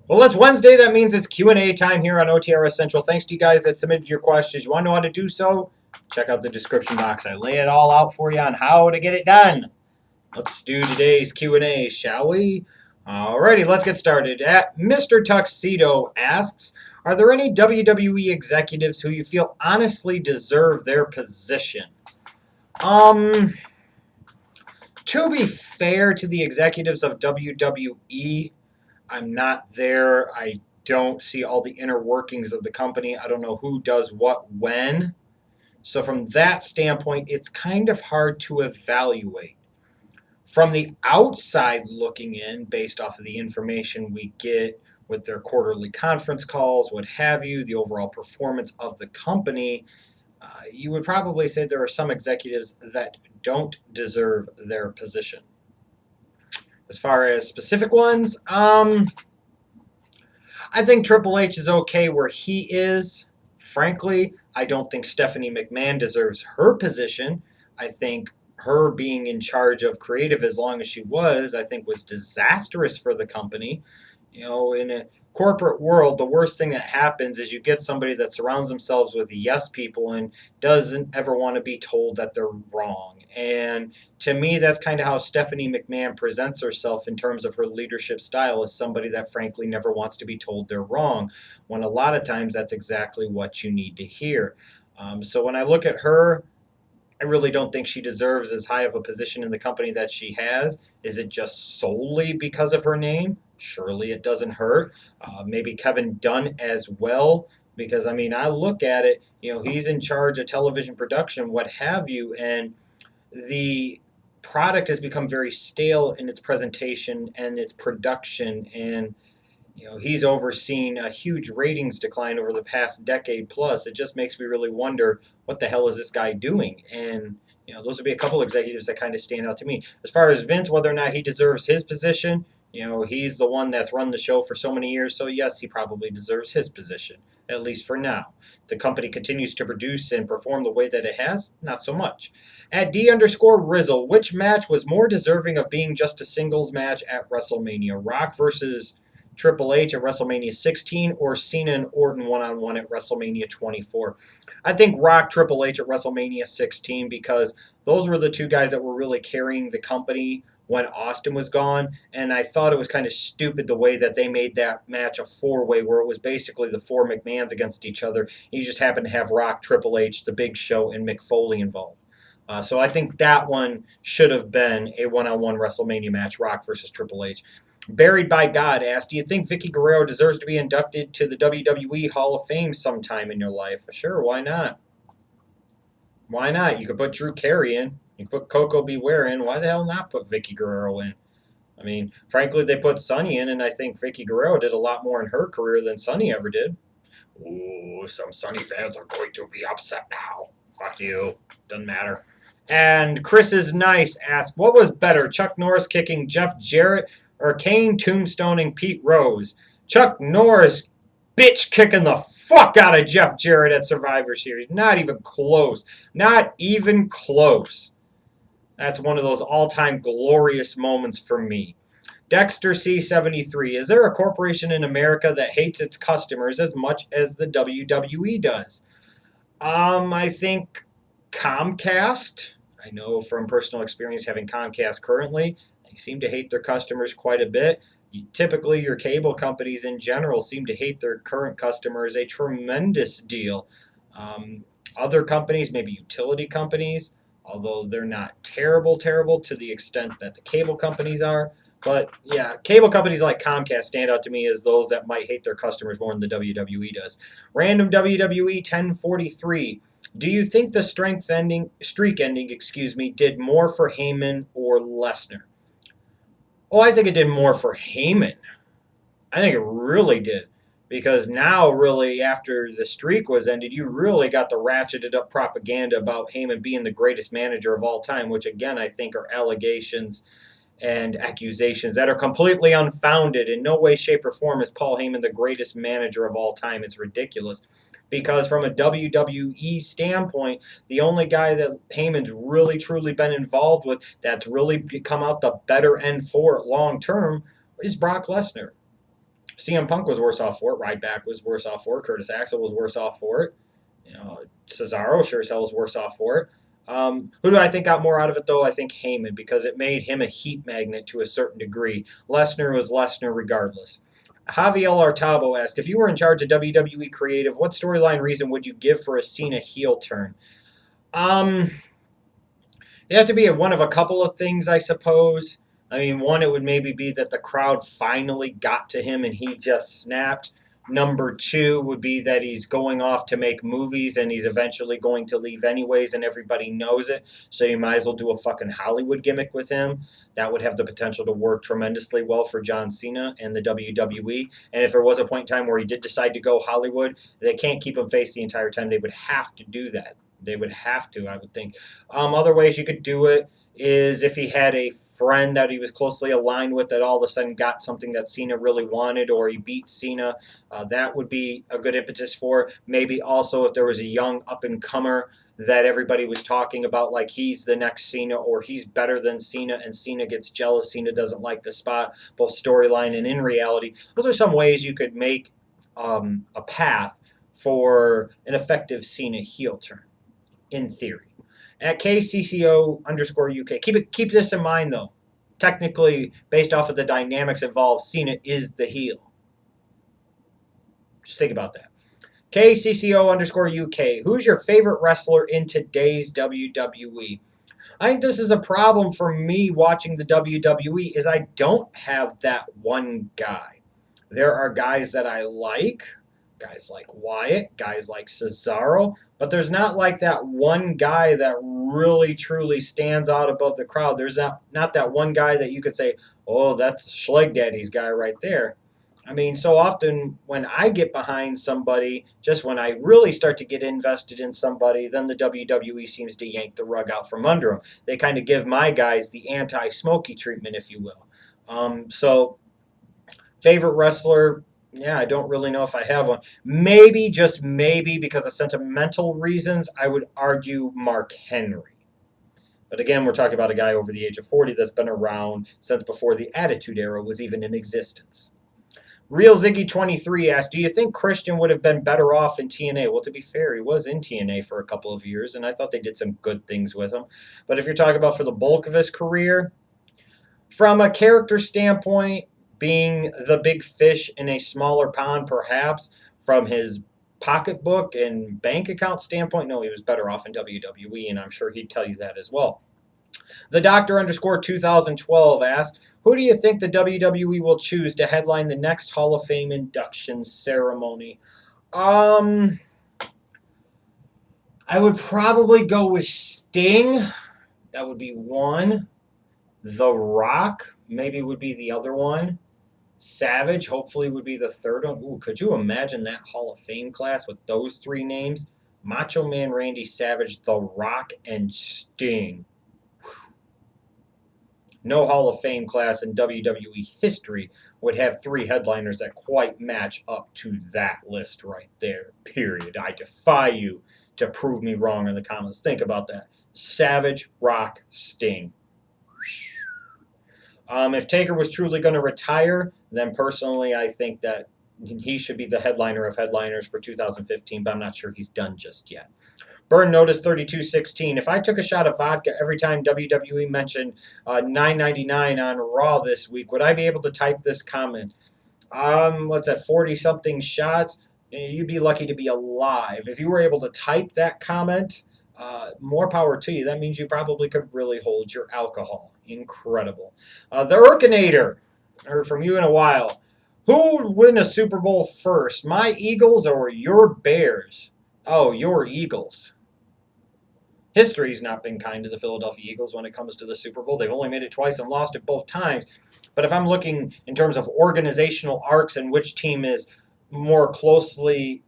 Well, it's Wednesday. That means it's Q&A time here on OTRSCentral. Thanks to you guys that submitted your questions. You want to know how to do so? Check out the description box. I lay it all out for you on how to get it done. Let's do today's Q&A, shall we? Alrighty, let's get started. Mr. Tuxedo asks, are there any WWE executives who you feel honestly deserve their position? Um, to be fair to the executives of WWE, I'm not there. I don't see all the inner workings of the company. I don't know who does what when. So, from that standpoint, it's kind of hard to evaluate. From the outside looking in, based off of the information we get with their quarterly conference calls, what have you, the overall performance of the company, you would probably say there are some executives that don't deserve their position. As far as specific ones, I think Triple H is okay where he is. Frankly, I don't think Stephanie McMahon deserves her position. I think her being in charge of creative as long as she was, I think was disastrous for the company. You know, in a corporate world, the worst thing that happens is you get somebody that surrounds themselves with yes people and doesn't ever want to be told that they're wrong. And to me, that's kind of how Stephanie McMahon presents herself in terms of her leadership style, as somebody that frankly never wants to be told they're wrong, when a lot of times that's exactly what you need to hear. So when I look at her, I really don't think she deserves as high of a position in the company that she has. Is it just solely because of her name? Surely it doesn't hurt. Maybe Kevin Dunn as well, because I mean, I look at it, you know, he's in charge of television production, what have you, and the product has become very stale in its presentation and its production, and you know, he's overseen a huge ratings decline over the past decade plus. It just makes me really wonder, what the hell is this guy doing? And you know, those would be a couple executives that kind of stand out to me. As far as Vince, whether or not he deserves his position, you know, he's the one that's run the show for so many years. So yes, he probably deserves his position, at least for now. If the company continues to produce and perform the way that it has, not so much. At D_Rizzle, which match was more deserving of being just a singles match at WrestleMania? Rock versus Triple H at WrestleMania 16 or Cena and Orton one-on-one at WrestleMania 24. I think Rock Triple H at WrestleMania 16, because those were the two guys that were really carrying the company when Austin was gone, and I thought it was kind of stupid the way that they made that match a four-way, where it was basically the four McMahons against each other. You just happened to have Rock, Triple H, The Big Show, and Mick Foley involved. So I think that one should have been a one-on-one WrestleMania match, Rock versus Triple H. Buried by God asked, do you think Vicky Guerrero deserves to be inducted to the WWE Hall of Fame sometime in your life? Sure, why not? Why not? You could put Drew Carey in. You could put Coco Beware in. Why the hell not put Vicky Guerrero in? I mean, frankly, they put Sunny in, and I think Vicky Guerrero did a lot more in her career than Sunny ever did. Ooh, some Sunny fans are going to be upset now. Fuck you. Doesn't matter. And Chris is nice asked, what was better, Chuck Norris kicking Jeff Jarrett or Kane tombstoning Pete Rose? Chuck Norris bitch kicking the fuck out of Jeff Jarrett at Survivor Series. Not even close. Not even close. That's one of those all-time glorious moments for me. Dexter C73, is there a corporation in America that hates its customers as much as the WWE does? I think Comcast. I know from personal experience having Comcast currently, they seem to hate their customers quite a bit. Typically, your cable companies in general seem to hate their current customers a tremendous deal. Other companies, maybe utility companies, although they're not terrible to the extent that the cable companies are. But yeah, cable companies like Comcast stand out to me as those that might hate their customers more than the WWE does. Random WWE 1043. Do you think the streak ending, did more for Heyman or Lesnar? Oh, I think it did more for Heyman. I think it really did. Because now, really, after the streak was ended, you really got the ratcheted up propaganda about Heyman being the greatest manager of all time, which, again, I think are allegations and accusations that are completely unfounded. In no way, shape, or form is Paul Heyman the greatest manager of all time. It's ridiculous. Because from a WWE standpoint, the only guy that Heyman's really, truly been involved with that's really come out the better end for it long term is Brock Lesnar. CM Punk was worse off for it. Ryback was worse off for it. Curtis Axel was worse off for it. You know, Cesaro sure as hell was worse off for it. Who do I think got more out of it, though? I think Heyman, because it made him a heat magnet to a certain degree. Lesnar was Lesnar regardless. Javier Artabo asked, if you were in charge of WWE Creative, what storyline reason would you give for a Cena heel turn? Um, It'd have to be one of a couple of things, I suppose. I mean, one, it would maybe be that the crowd finally got to him and he just snapped. Number two would be that he's going off to make movies and he's eventually going to leave anyways and everybody knows it. So you might as well do a fucking Hollywood gimmick with him. That would have the potential to work tremendously well for John Cena and the WWE. And if there was a point in time where he did decide to go Hollywood, they can't keep him face the entire time. They would have to do that. They would have to, I would think. Other ways you could do it is if he had a friend that he was closely aligned with that all of a sudden got something that Cena really wanted, or he beat Cena, that would be a good impetus for. Maybe also if there was a young up and comer that everybody was talking about, like he's the next Cena or he's better than Cena, and Cena gets jealous. Cena doesn't like the spot, both storyline and in reality. Those are some ways you could make a path for an effective Cena heel turn, in theory. At KCCO_UK. Keep this in mind though. Technically, based off of the dynamics involved, Cena is the heel. Just think about that. KCCO_UK. Who's your favorite wrestler in today's WWE? I think this is a problem for me watching the WWE is I don't have that one guy. There are guys that I like, guys like Wyatt, guys like Cesaro, but there's not like that one guy that really truly stands out above the crowd. There's not that one guy that you could say, oh, that's Schleg Daddy's guy right there. I mean, so often when I get behind somebody, just when I really start to get invested in somebody, then the WWE seems to yank the rug out from under them. They kind of give my guys the anti-Smokey treatment, if you will. So, favorite wrestler, yeah, I don't really know if I have one. Maybe, just maybe, because of sentimental reasons, I would argue Mark Henry. But again, we're talking about a guy over the age of 40 that's been around since before the Attitude Era was even in existence. Real Ziggy 23 asked, do you think Christian would have been better off in TNA? Well, to be fair, he was in TNA for a couple of years, and I thought they did some good things with him. But if you're talking about for the bulk of his career, from a character standpoint, being the big fish in a smaller pond, perhaps, from his pocketbook and bank account standpoint, no, he was better off in WWE, and I'm sure he'd tell you that as well. The Doctor_2012 asked, who do you think the WWE will choose to headline the next Hall of Fame induction ceremony? I would probably go with Sting. That would be one. The Rock maybe would be the other one. Savage hopefully would be the third one. Ooh, could you imagine that Hall of Fame class with those three names? Macho Man Randy Savage, The Rock, and Sting. No Hall of Fame class in WWE history would have three headliners that quite match up to that list right there, period. I defy you to prove me wrong in the comments. Think about that. Savage, Rock, Sting. If Taker was truly going to retire, then personally I think that he should be the headliner of headliners for 2015, but I'm not sure he's done just yet. Burn Notice 3216. If I took a shot of vodka every time WWE mentioned $9.99 on Raw this week, would I be able to type this comment? What's that, 40-something shots? You'd be lucky to be alive. If you were able to type that comment, more power to you. That means you probably could really hold your alcohol. Incredible. The Urkinator. Heard from you in a while. Who would win a Super Bowl first, my Eagles or your Bears? Oh, your Eagles. History's not been kind to the Philadelphia Eagles when it comes to the Super Bowl. They've only made it twice and lost it both times. But if I'm looking in terms of organizational arcs and which team is more closely,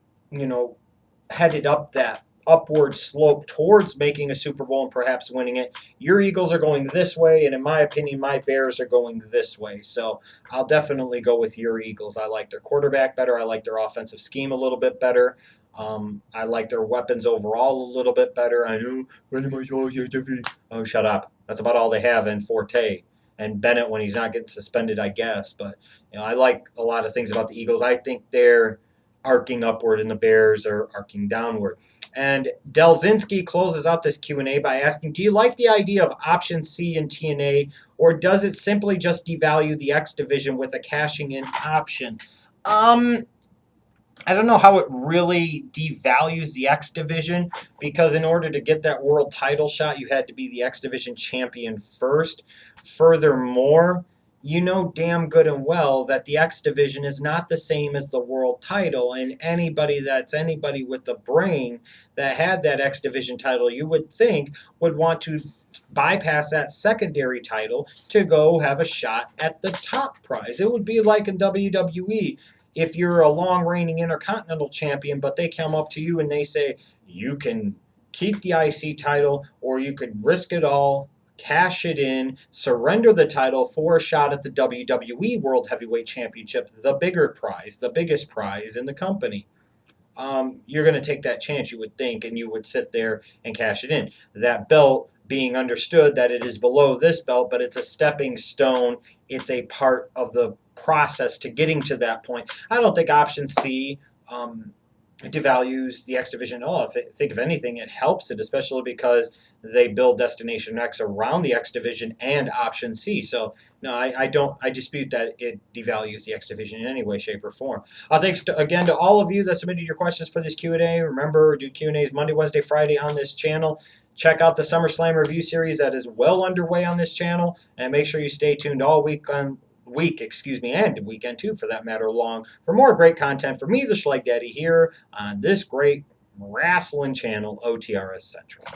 headed up that upward slope towards making a Super Bowl and perhaps winning it, your Eagles are going this way, and in my opinion, my Bears are going this way. So I'll definitely go with your Eagles. I like their quarterback better. I like their offensive scheme a little bit better. I like their weapons overall a little bit better. I know, oh, shut up. That's about all they have in Forte. and Bennett when he's not getting suspended, I guess. But I like a lot of things about the Eagles. I think they're arcing upward, and the Bears are arcing downward. And Delzinski closes out this Q&A by asking, do you like the idea of option C in TNA, or does it simply just devalue the X division with a cashing in option? I don't know how it really devalues the X division, because in order to get that world title shot, you had to be the X division champion first. Furthermore, you know damn good and well that the X division is not the same as the world title, and anybody with the brain that had that X division title, you would think, would want to bypass that secondary title to go have a shot at the top prize. It would be like in WWE, if you're a long reigning intercontinental champion, but they come up to you and they say, you can keep the IC title, or you could risk it all, cash it in, surrender the title for a shot at the WWE World Heavyweight Championship, the bigger prize, the biggest prize in the company. You're going to take that chance, you would think, and you would sit there and cash it in. That belt being understood that it is below this belt, but it's a stepping stone. It's a part of the process to getting to that point. I don't think option C devalues the X division at all. If anything, it helps it, especially because they build Destination X around the X division and option C. So no, I dispute that it devalues the X division in any way, shape, or form. Thanks again to all of you that submitted your questions for this Q&A. Remember, do Q&As Monday, Wednesday, Friday on this channel. Check out the SummerSlam review series that is well underway on this channel, and make sure you stay tuned all and weekend too, for that matter, long, for more great content for me, the Schleg Daddy, here on this great wrestling channel, OTRS Central.